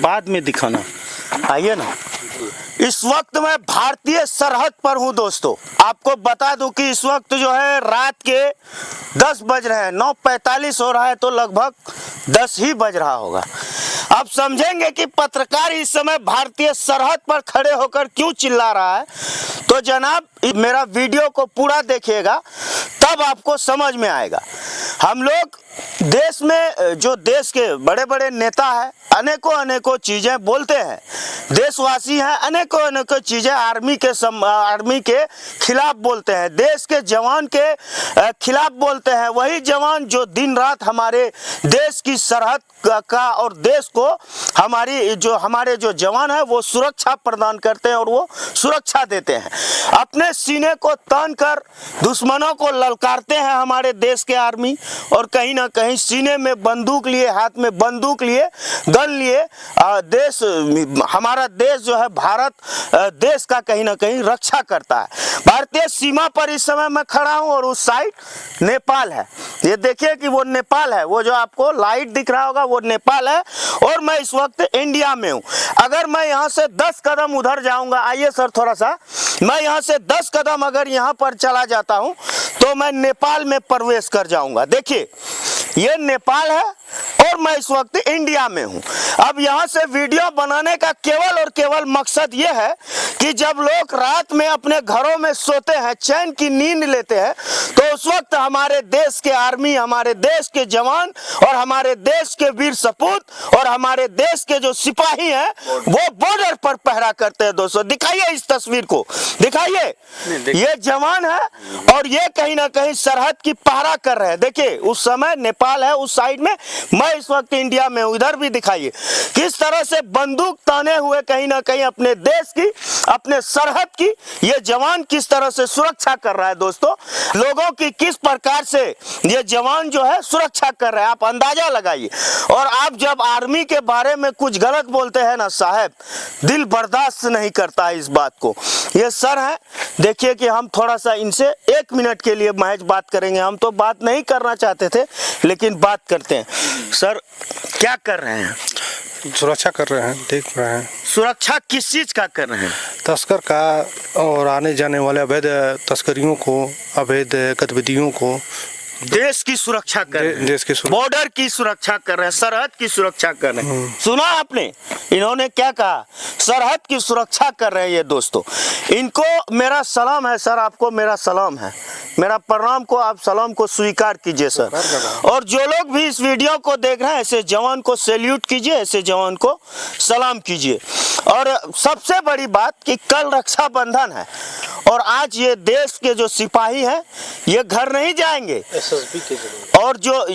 बाद में दिखाना, आइए ना। इस वक्त मैं भारतीय सरहद पर हूं दोस्तों। आपको बता दूं कि इस वक्त जो है रात के 10 बज रहे हैं, 9:45 हो रहा है, तो लगभग 10 ही बज रहा होगा। आप समझेंगे कि पत्रकार इस समय भारतीय सरहद पर खड़े होकर क्यों चिल्ला रहा है। तो जनाब मेरा वीडियो को पूरा देखिएगा, तब आपको समझ में आएगा। हम लोग देश में जो देश के बड़े बड़े नेता हैं, अनेकों चीजें बोलते हैं, देशवासी हैं, अनेकों चीजें आर्मी के खिलाफ बोलते हैं, देश के जवान के खिलाफ बोलते हैं। वही जवान जो दिन रात हमारे देश की सरहद का और देश को हमारे जो जवान है वो सुरक्षा प्रदान करते हैं और वो सुरक्षा देते हैं। अपने सीने को तान कर दुश्मनों को ललकारते हैं हमारे देश के आर्मी, और कहीं ना कहीं सीने में बंदूक लिए, हाथ में बंदूक लिए, गन लिए हमारा देश जो है भारत देश का कहीं ना कहीं रक्षा करता है। भारतीय सीमा पर इस समय मैं खड़ा हूं और उस साइड नेपाल है। ये देखिए कि वो नेपाल है, वो जो आपको लाइट दिख रहा होगा वो नेपाल है, और मैं इस वक्त इंडिया में हूं। अगर मैं यहां से 10 कदम उधर जाऊंगा, आइए सर थोड़ा सा, मैं यहां से 10 कदम अगर यहां पर चला जाता हूं तो मैं नेपाल में प्रवेश कर जाऊंगा। देखिए ये नेपाल है और मैं इस वक्त इंडिया में हूं। अब यहां से वीडियो बनाने का केवल और केवल मकसद ये है कि जब लोग रात में अपने घरों में सोते हैं, चैन की नींद लेते हैं, तो उस वक्त हमारे देश के आर्मी, हमारे देश के जवान और हमारे देश के वीर सपूत और हमारे देश के जो सिपाही हैं वो बॉर्डर पर पहरा करते हैं। दोस्तों दिखाइए इस तस्वीर को, दिखाइए, ये जवान है और ये कहीं ना कहीं सरहद की पहरा कर रहे हैं। देखिए उस समय नेपाल है उस साइड में, मैं इस वक्त इंडिया में हूं। इधर भी दिखाइए किस तरह से बंदूक ताने हुए कहीं ना कहीं अपने देश की, अपने सरहद की ये जवान किस तरह से सुरक्षा कर रहा है। दोस्तों लोगों की किस प्रकार से ये जवान जो है सुरक्षा कर रहे हैं, आप अंदाजा लगाइए। और आप जब आर्मी के बारे में कुछ गलत बोलते हैं ना साहब, दिल बर्दाश्त नहीं करता है इस बात को। ये सर है, देखिए कि हम थोड़ा सा इनसे 1 मिनट के लिए महज बात करेंगे। हम तो बात नहीं करना चाहते थे लेकिन बात करते हैं। सर क्या कर रहे हैं? सुरक्षा कर रहे हैं, देख रहे हैं। सुरक्षा किस चीज का कर रहे हैं? तस्कर का और आने जाने वाले अवैध तस्करियों को, अवैध गतिविधियों को, देश की सुरक्षा कर रहे हैं, देश की बॉर्डर की सुरक्षा कर रहे हैं, सरहद की सुरक्षा कर रहे हैं। सुना आपने इन्होंने क्या कहा? सरहद की सुरक्षा कर रहे हैं ये दोस्तों। इनको मेरा सलाम है सर, आपको मेरा सलाम है, मेरा प्रणाम को आप सलाम को स्वीकार कीजिए सर। और जो लोग भी इस वीडियो को देख रहे हैं ऐसे जवान को सैल्यूट कीजिए, ऐसे जवान को सलाम कीजिए। और सबसे बड़ी बात कि कल रक्षाबंधन है और आज ये देश के जो सिपाही हैं ये घर नहीं जाएंगे, और जो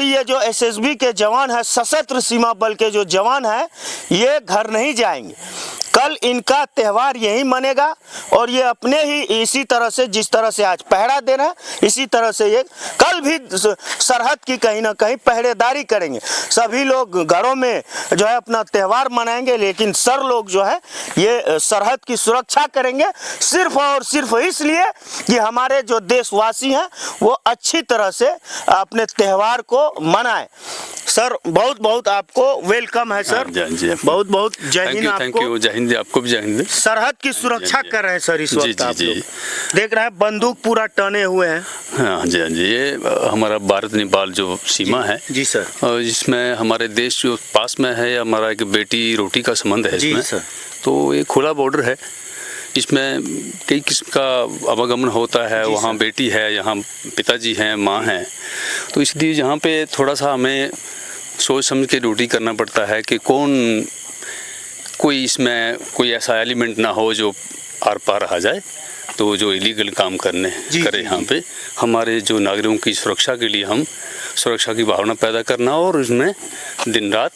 ये जो एसएसबी के जवान है, सशस्त्र सीमा बल के जो जवान है, ये घर नहीं जाएंगे। कल इनका त्यौहार यही मनेगा और ये अपने ही इसी तरह से, जिस तरह से आज पहरा दे रहा है, इसी तरह से ये कल भी सरहद की कहीं ना कहीं पहरेदारी करेंगे। सभी लोग घरों में जो है अपना त्यौहार मनाएंगे, लेकिन सर लोग जो है ये सरहद की सुरक्षा करेंगे सिर्फ और सिर्फ इसलिए कि हमारे जो देशवासी हैं वो अच्छी तरह से अपने त्यौहार को मनाएं। सर बहुत बहुत आपको वेलकम है सर, बहुत बहुत जय हिंद। आपको जय हिंद, आपको भी जय हिंद। सरहद की सुरक्षा कर रहे हैं सर इस वक्त, आप लोग देख रहे हैं बंदूक पूरा टने हुए हैं। हाँ जी, हाँ जी, ये हमारा भारत नेपाल जो सीमा है जी सर, और जिसमें हमारे देश जो पास में है, हमारा एक बेटी रोटी का संबंध है इसमें सर। तो ये खुला बॉर्डर है, इसमें कई किस्म का आवागमन होता है। वहाँ बेटी है, यहाँ पिताजी हैं, माँ हैं, तो इसलिए यहाँ पे थोड़ा सा हमें सोच समझ के ड्यूटी करना पड़ता है कि कोई इसमें कोई ऐसा एलिमेंट ना हो जो आर पार आ जाए, तो जो इलीगल काम करे यहाँ पे। हमारे जो नागरिकों की सुरक्षा के लिए हम सुरक्षा की भावना पैदा करना और उसमें दिन रात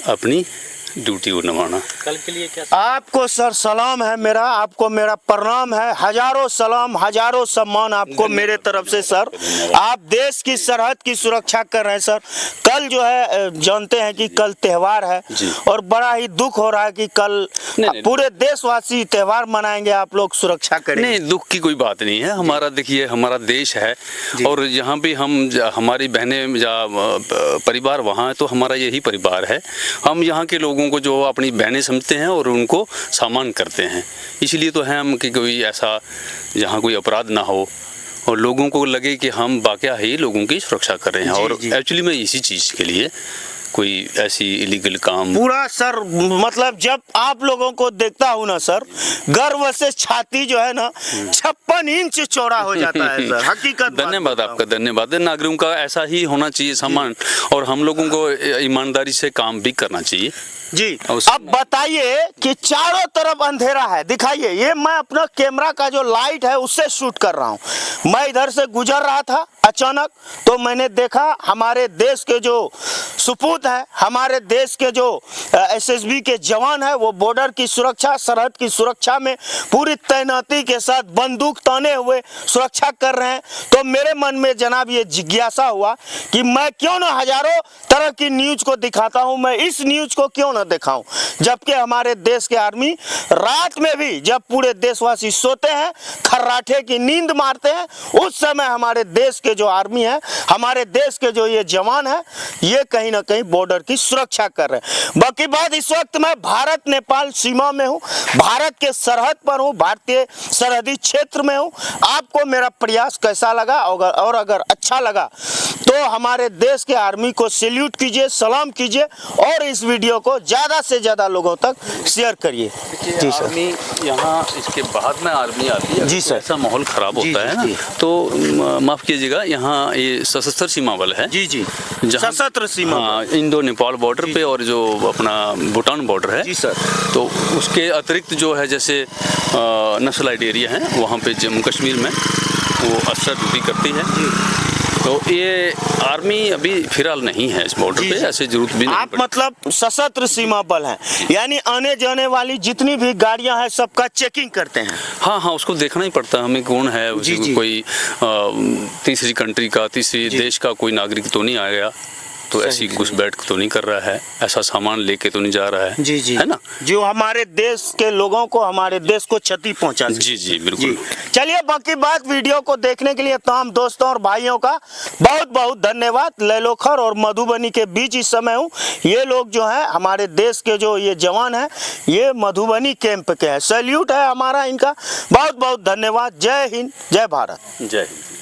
अपनी ड्यूटी को निभाना। कल के लिए क्या आपको सर सलाम है मेरा, आपको मेरा प्रणाम है, हजारों सलाम, हजारों सम्मान आपको मेरे तरफ से सर। आप देश की सरहद की सुरक्षा कर रहे हैं सर। कल जो है जानते हैं कि कल त्यौहार है और बड़ा ही दुख हो रहा है कि कल पूरे देशवासी त्यौहार मनाएंगे, आप लोग सुरक्षा करेंगे। नहीं, दुख की कोई बात नहीं है। हमारा देखिए, हमारा देश है और यहाँ भी हम हमारी बहनें या परिवार वहाँ है, तो हमारा यही परिवार है। हम यहाँ के लोगों लोगों को जो अपनी बहनें समझते हैं और उनको सम्मान करते हैं। इसलिए तो है हम कि कोई ऐसा जहाँ कोई अपराध ना हो और लोगों को लगे कि हम बाक़या ही लोगों की सुरक्षा कर रहे हैं। और एक्चुअली में इसी चीज़ के लिए कोई ऐसी इलीगल काम पूरा सर, मतलब जब आप लोगों को देखता हूँ ना सर, गर्व से छाती जो है ना 56 इंच चौड़ा हो जाता है सर। हकीकत धन्यवाद आपका, धन्यवाद। नागरिकों का ऐसा ही होना चाहिए सम्मान, और हम लोगों को ईमानदारी से काम भी करना चाहिए जी। अब बताइए कि चारों तरफ अंधेरा है, दिखाइए। ये मैं अपना कैमरा का जो लाइट है उससे शूट कर रहा हूँ। मैं इधर से गुजर रहा था अचानक, तो मैंने देखा हमारे देश के जो सुपूत है, हमारे देश के जो एसएसबी के जवान है, वो बॉर्डर की सुरक्षा, सरहद की सुरक्षा में पूरी तैनाती के साथ बंदूक ताने हुए सुरक्षा कर रहे हैं। तो मेरे मन में जनाब ये जिज्ञासा हुआ कि मैं क्यों ना हजारों तरह की न्यूज को दिखाता हूँ, मैं इस न्यूज को क्यों ना दिखाऊं, जबकि हमारे देश के आर्मी रात में भी जब पूरे देशवासी सोते हैं, खर्राटे की नींद मारते हैं, उस समय हमारे देश के जो आर्मी है, हमारे देश के जो ये जवान है, ये कहीं ना कहीं बॉर्डर की सुरक्षा कर रहे हैं। बाकी बात, इस वक्त मैं भारत नेपाल सीमा में हूँ, भारत के सरहद पर हूँ, भारतीय सरहदी क्षेत्र में हूँ। आपको मेरा प्रयास कैसा लगा, और अगर अच्छा लगा तो हमारे देश के आर्मी को सैल्यूट कीजिए, सलाम कीजिए, और इस वीडियो को ज़्यादा से ज़्यादा लोगों तक शेयर करिए। जी सर। आर्मी यहाँ इसके बाद में आर्मी आती है जी सर। ऐसा माहौल खराब होता है ना, तो माफ़ कीजिएगा, यहाँ ये सशस्त्र सीमा बल है। जी जी, सशस्त्र सीमा, हाँ, इंडो नेपाल बॉर्डर पे और जो अपना भूटान बॉर्डर है। जी सर। तो उसके अतिरिक्त जो है, जैसे नक्सलाइट एरिया है, वहाँ पे जम्मू कश्मीर में वो अक्सर ड्यूटी करती है। तो ये आर्मी अभी फिलहाल नहीं है इस बॉर्डर पे, ऐसे जरूरत भी नहीं। आप मतलब सशस्त्र सीमा बल हैं, यानी आने जाने वाली जितनी भी गाड़ियां हैं सबका चेकिंग करते हैं। हाँ हाँ, उसको देखना ही पड़ता है हमें, कौन है, कोई तीसरी कंट्री का, तीसरी देश का कोई नागरिक तो नहीं आ गया, तो ऐसी घुसपैठ तो नहीं कर रहा है, ऐसा सामान लेके तो नहीं जा रहा है। जी जी, है ना, जो हमारे देश के लोगों को, हमारे देश को क्षति पहुंचा। जी जी बिल्कुल। चलिए, बाकी बात, वीडियो को देखने के लिए तमाम दोस्तों और भाइयों का बहुत बहुत धन्यवाद। लैलोखर और मधुबनी के बीच इस समय हूँ। ये लोग जो है हमारे देश के जो ये जवान हैं, ये मधुबनी कैंप के हैं। सैल्यूट है हमारा इनका, बहुत बहुत धन्यवाद। जय हिंद, जय भारत। जय हिंद।